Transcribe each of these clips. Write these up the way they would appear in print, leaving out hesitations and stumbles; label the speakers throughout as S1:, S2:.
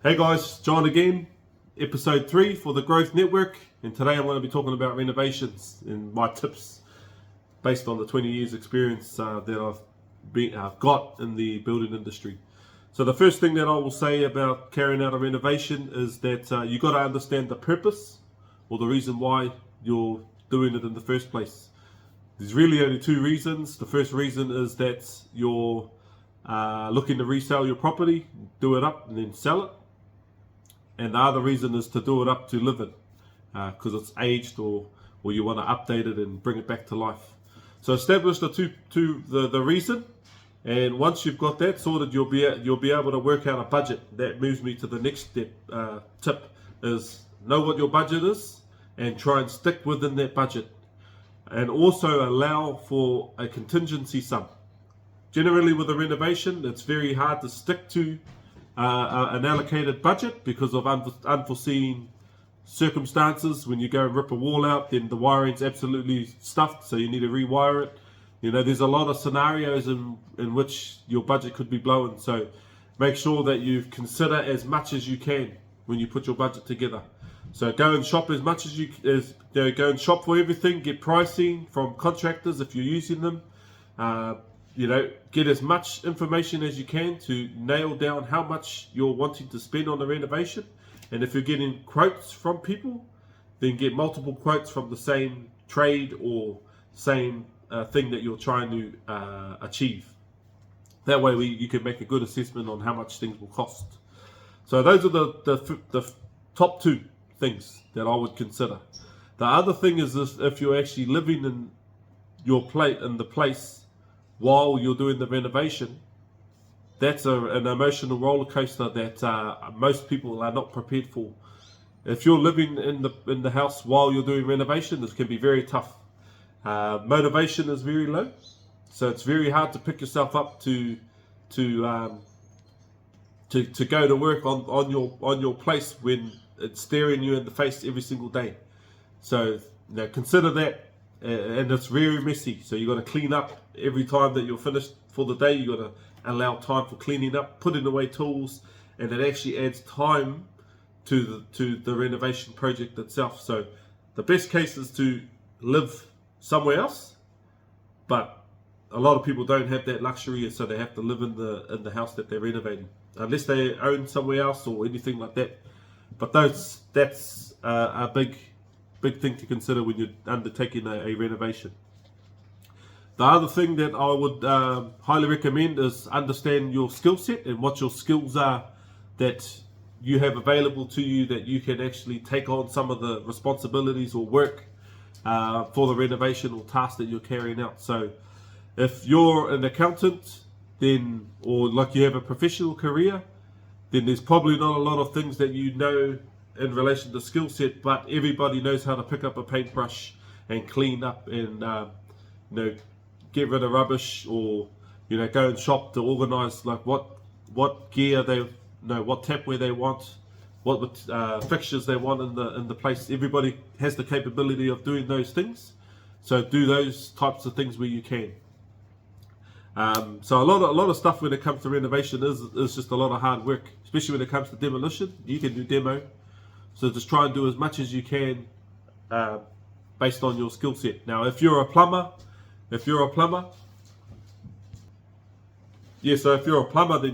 S1: Hey guys, John again, episode 3 for the Growth Network, and today I'm going to be talking about renovations and my tips based on the 20 years experience that I've got in the building industry. So the first thing that I will say about carrying out a renovation is that you got to understand the purpose or the reason why you're doing it in the first place. There's really only two reasons. The first reason is that you're looking to resell your property, do it up and then sell it. And the other reason is to do it up to live in, because it's aged or you want to update it and bring it back to life. So establish the reason, and once you've got that sorted, you'll be able to work out a budget. That moves me to the next step. Tip is know what your budget is and try and stick within that budget, and also allow for a contingency sum. Generally, with a renovation, it's very hard to stick to an allocated budget because of unforeseen circumstances. When you go and rip a wall out, then the wiring's absolutely stuffed, so you need to rewire it. You know, there's a lot of scenarios in which your budget could be blown, so make sure that you consider as much as you can when you put your budget together. So go and shop as much as go and shop for everything, get pricing from contractors if you're using them. Get as much information as you can to nail down how much you're wanting to spend on the renovation. And if you're getting quotes from people, then get multiple quotes from the same trade or same thing that you're trying to achieve. That way you can make a good assessment on how much things will cost. So those are the top two things that I would consider. The other thing is this: if you're actually living in the place while you're doing the renovation, that's an emotional roller coaster that most people are not prepared for. If you're living in the house while you're doing renovation, this can be very tough. Motivation is very low, so it's very hard to pick yourself up to go to work on your place when it's staring you in the face every single day. So consider that. And it's very messy, so you got to clean up every time that you're finished for the day. You got to allow time for cleaning up, putting away tools, and it actually adds time to the renovation project itself. So the best case is to live somewhere else, but a lot of people don't have that luxury, and so they have to live in the house that they're renovating, unless they own somewhere else or anything like that. But that's a big thing to consider when you're undertaking a renovation. The other thing that I would highly recommend is understand your skill set and what your skills are that you have available to you, that you can actually take on some of the responsibilities or work for the renovation or task that you're carrying out. So if you're an accountant, then, or like you have a professional career, then there's probably not a lot of things that you know in relation to skill set, but everybody knows how to pick up a paintbrush and clean up and get rid of rubbish, or go and shop to organize like what gear what tapware they want, what fixtures they want in the place. Everybody has the capability of doing those things, so do those types of things where you can. So a lot of stuff when it comes to renovation is just a lot of hard work, especially when it comes to demolition. You can do demo. So just try and do as much as you can based on your skill set. Now, if you're a plumber, then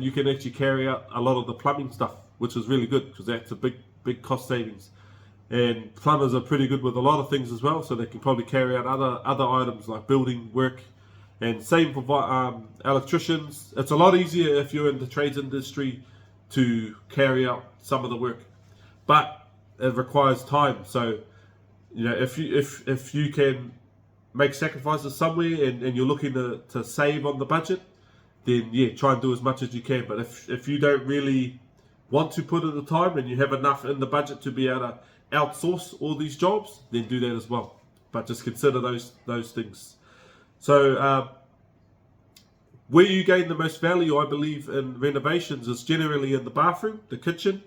S1: you can actually carry out a lot of the plumbing stuff, which is really good because that's a big cost savings. And plumbers are pretty good with a lot of things as well, so they can probably carry out other items like building work. And same for electricians. It's a lot easier if you're in the trades industry to carry out some of the work, but it requires time. So if you can make sacrifices somewhere and you're looking to save on the budget, then try and do as much as you can. But if you don't really want to put in the time and you have enough in the budget to be able to outsource all these jobs, then do that as well. But just consider those things. So where you gain the most value, I believe, in renovations is generally in the bathroom, the kitchen,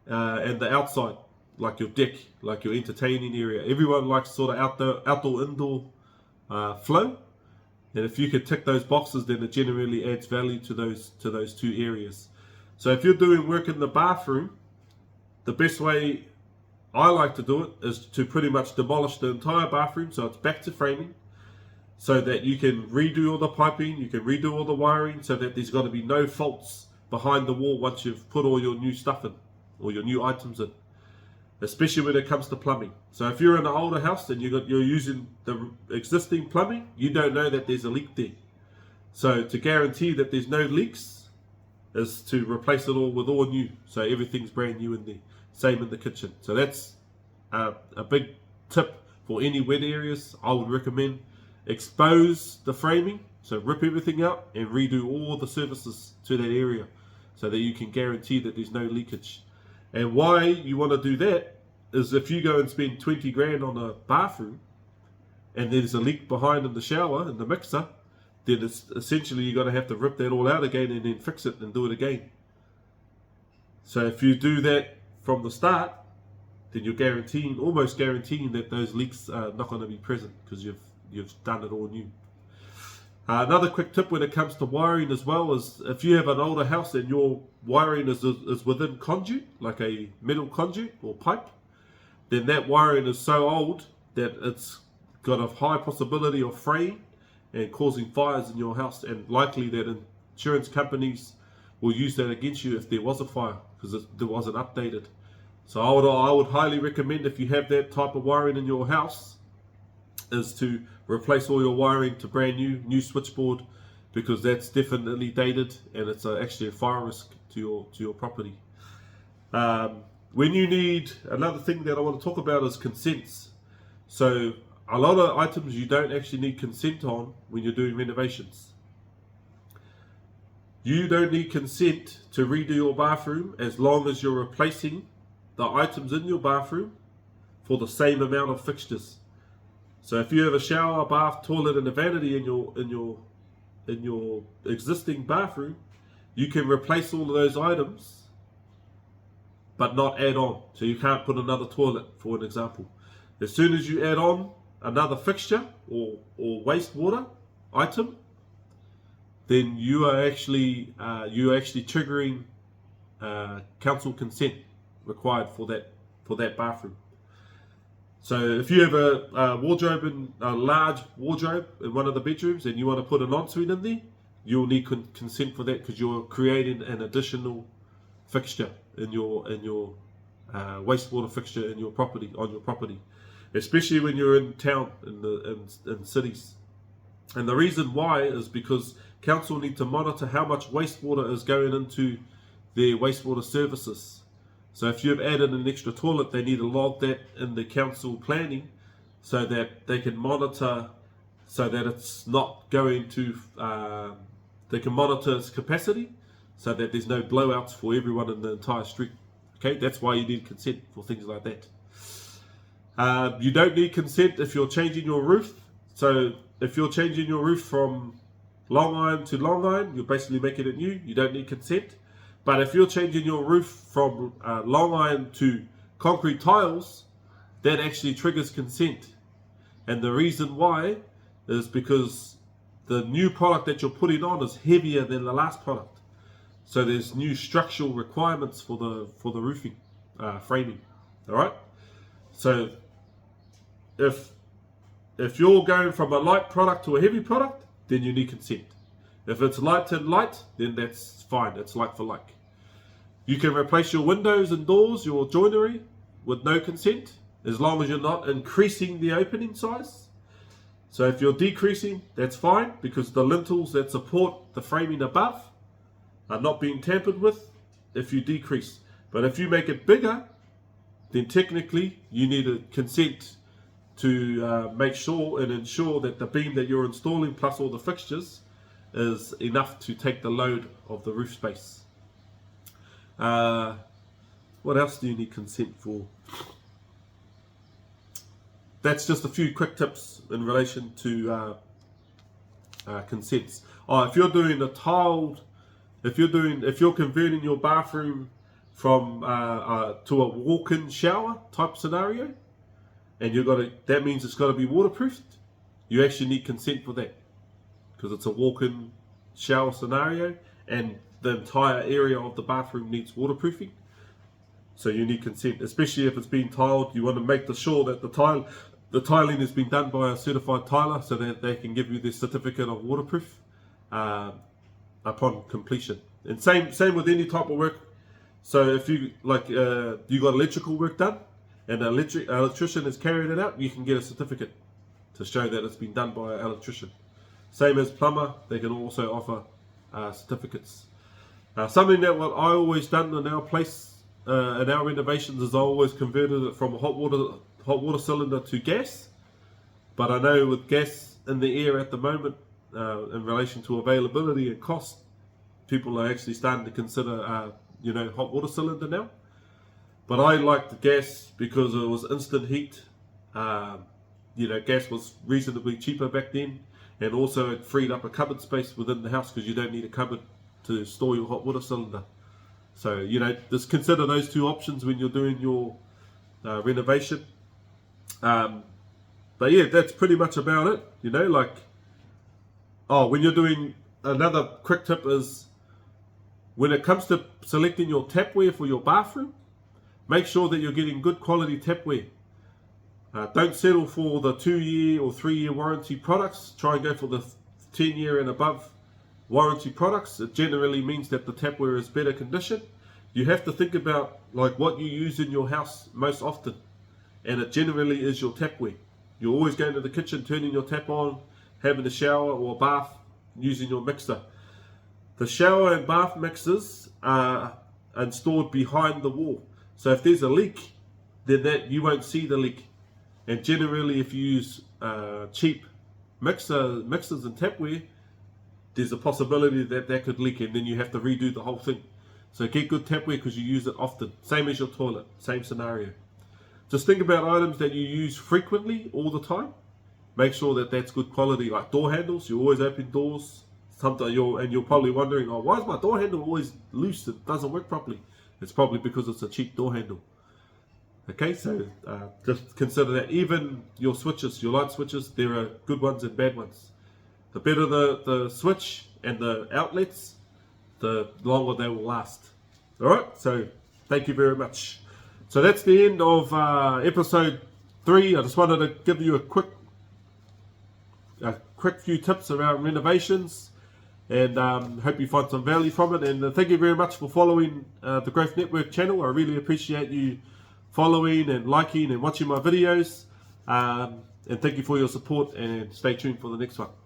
S1: and the outside, like your deck, like your entertaining area. Everyone likes sort of outdoor-indoor flow, and if you could tick those boxes, then it generally adds value to those two areas. So if you're doing work in the bathroom, the best way I like to do it is to pretty much demolish the entire bathroom, so it's back to framing, so that you can redo all the piping, you can redo all the wiring, so that there's got to be no faults behind the wall once you've put all your new stuff in, or your new items in, especially when it comes to plumbing. So if you're in an older house and you're using the existing plumbing, you don't know that there's a leak there. So to guarantee that there's no leaks is to replace it all with all new, so everything's brand new in there. Same in the kitchen. So that's a big tip for any wet areas. I would recommend expose the framing, so rip everything out and redo all the surfaces to that area, so that you can guarantee that there's no leakage. And why you want to do that is if you go and spend 20 grand on a bathroom and there's a leak behind in the shower, in the mixer, then it's essentially you're going to have to rip that all out again and then fix it and do it again. So if you do that from the start, then you're almost guaranteeing that those leaks are not going to be present, because you've done it all new. Another quick tip when it comes to wiring as well is if you have an older house and your wiring is within conduit, like a metal conduit or pipe, then that wiring is so old that it's got a high possibility of fraying and causing fires in your house, and likely that insurance companies will use that against you if there was a fire, because it wasn't updated. So I would highly recommend, if you have that type of wiring in your house, is to replace all your wiring to brand new switchboard, because that's definitely dated and it's actually a fire risk to your property. When you need, another thing that I want to talk about is consents. So a lot of items you don't actually need consent on when you're doing renovations. You don't need consent to redo your bathroom as long as you're replacing the items in your bathroom for the same amount of fixtures. So if you have a shower, bath, toilet, and a vanity in your existing bathroom, you can replace all of those items, but not add on. So you can't put another toilet, for an example. As soon as you add on another fixture or wastewater item, then you are actually triggering council consent required for that bathroom. So if you have a large wardrobe in one of the bedrooms and you want to put an ensuite in there, you'll need consent for that, because you're creating an additional fixture in your wastewater fixture on your property, especially when you're in town, in cities. And the reason why is because council need to monitor how much wastewater is going into their wastewater services. So if you've added an extra toilet, they need to log that in the council planning, so that they can monitor, so that it's not going to, they can monitor its capacity, so that there's no blowouts for everyone in the entire street. Okay, that's why you need consent for things like that. You don't need consent if you're changing your roof. So if you're changing your roof from long iron to long iron, you're basically making it new. You don't need consent. But if you're changing your roof from long iron to concrete tiles, that actually triggers consent. And the reason why is because the new product that you're putting on is heavier than the last product. So there's new structural requirements for the roofing framing. All right. So if you're going from a light product to a heavy product, then you need consent. If it's light and light, then that's fine. It's like for like. You can replace your windows and doors, your joinery, with no consent, as long as you're not increasing the opening size. So if you're decreasing, that's fine, because the lintels that support the framing above are not being tampered with if you decrease. But if you make it bigger, then technically you need a consent to make sure and ensure that the beam that you're installing plus all the fixtures is enough to take the load of the roof space. What else do you need consent for? That's just a few quick tips in relation to consents. If you're doing a tiled, if you're converting your bathroom from to a walk-in shower type scenario, and that means it's got to be waterproofed, you actually need consent for that, because it's a walk-in shower scenario, and the entire area of the bathroom needs waterproofing. So you need consent, especially if it's been tiled. You want to make sure that the tiling has been done by a certified tiler, so that they can give you the certificate of waterproof upon completion. And same with any type of work. So if you you got electrical work done, and an electrician has carried it out, you can get a certificate to show that it's been done by an electrician. Same as plumber, they can also offer certificates. Something that what I always done in our place, in our renovations, is I always converted it from a hot water cylinder to gas. But I know with gas in the air at the moment, in relation to availability and cost, people are actually starting to consider hot water cylinder now. But I liked the gas because it was instant heat. Gas was reasonably cheaper back then, and also it freed up a cupboard space within the house because you don't need a cupboard to store your hot water cylinder. So just consider those two options when you're doing your renovation. But yeah, that's pretty much about it. When you're doing, another quick tip is, when it comes to selecting your tapware for your bathroom, make sure that you're getting good quality tapware. Don't settle for the 2-year or 3-year warranty products. Try and go for the 10-year and above warranty products. It generally means that the tapware is better condition. You have to think about what you use in your house most often, and it generally is your tapware. You're always going to the kitchen, turning your tap on, having a shower or a bath, using your mixer. The shower and bath mixers are installed behind the wall. So if there's a leak, then you won't see the leak. And generally, if you use cheap mixers and tapware, there's a possibility that could leak, and then you have to redo the whole thing. So get good tapware because you use it often. Same as your toilet, same scenario. Just think about items that you use frequently, all the time. Make sure that that's good quality, like door handles. You always open doors. Sometimes you're probably wondering, why is my door handle always loose? It doesn't work properly. It's probably because it's a cheap door handle. Okay, so just consider that. Even your switches, your light switches, there are good ones and bad ones. The better the switch and the outlets, the longer they will last. Alright, so thank you very much. So that's the end of episode 3. I just wanted to give you a quick few tips around renovations, and hope you find some value from it. And thank you very much for following the Growth Network channel. I really appreciate you following and liking and watching my videos. And thank you for your support, and stay tuned for the next one.